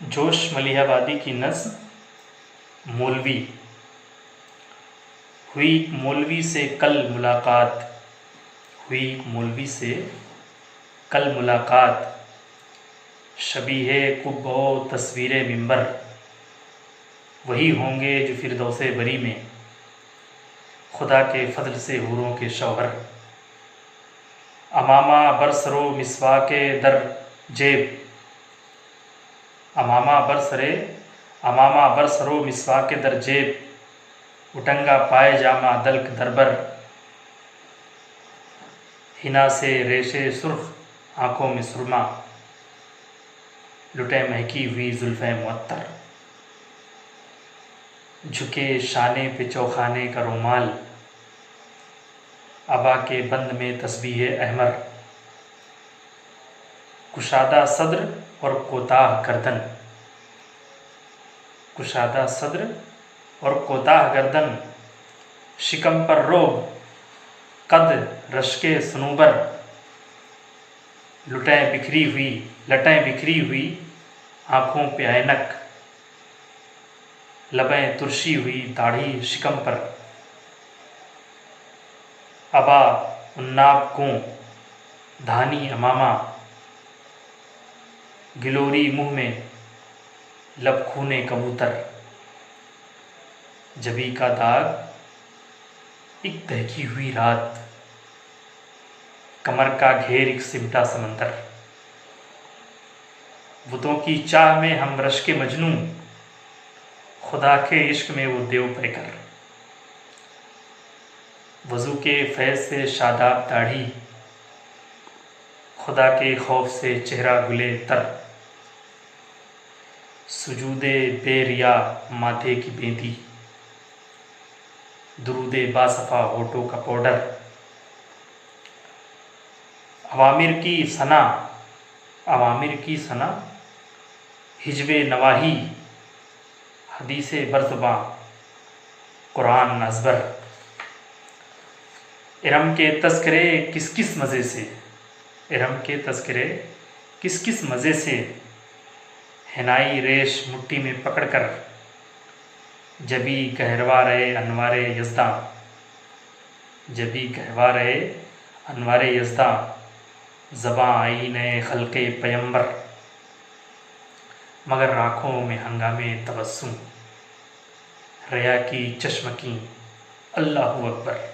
जोश मलिहाबादी की नज़्म मौलवी। हुई मौलवी से कल मुलाकात, हुई मौलवी से कल मुलाकात, शबीहे कुब्बो तस्वीर मिंबर, वही होंगे जो फिरदौसे बरी में खुदा के फजल से हूरों के शौहर। अमामा बरसरो मिसवाके दर जेब, अमामा बरसरो मिसवाके दर जेब, उटंगा पाए जामा दल्क दरबर, हिना से रेशे सुर्ख आंखों में सुरमा, लुटे महकी हुई जुल्फ़े मुअत्तर, झुके शाने पे चौखाने का रुमाल, अबा के बंद में तस्बीह अहमर, कुशादा सद्र और कोताह गर्दन, कुशादा सद्र और कोताह गर्दन, शिकम पर रोब कद रश्के सनूबर, लटें बिखरी हुई आँखों पे ऐनक, लबें तुर्शी हुई दाढ़ी शिकम पर, अबा उन्नाब को धानी अमामा, गिलोरी मुँह में लब खूने कबूतर, जबी का दाग एक दहकी हुई रात, कमर का घेर एक सिमटा समंदर, बुतों की चाह में हम रश्के मजनू, खुदा के इश्क में वो देव पैकर, वज़ू के फैज़ से शादाब दाढ़ी, खुदा के खौफ से चेहरा गुले तर, सुजूदे बेरिया माथे की बेंदी, दुरूदे बासफ़ा होठों का पाउडर, अवामिर की सना हिजवे नवाही, हदीसे बरज़ुबां कुरान नज़बर, इरम के तज़किरे किस किस मज़े से, हिनाई रेश मुट्ठी में पकड़कर, जबी कहरवा रहे अनवारे यज़दा, ज़बां आईने खल्क़े पैगंबर, मगर आँखों में हंगामे तबस्सुम, रया की चश्मकी अल्लाहु अकबर।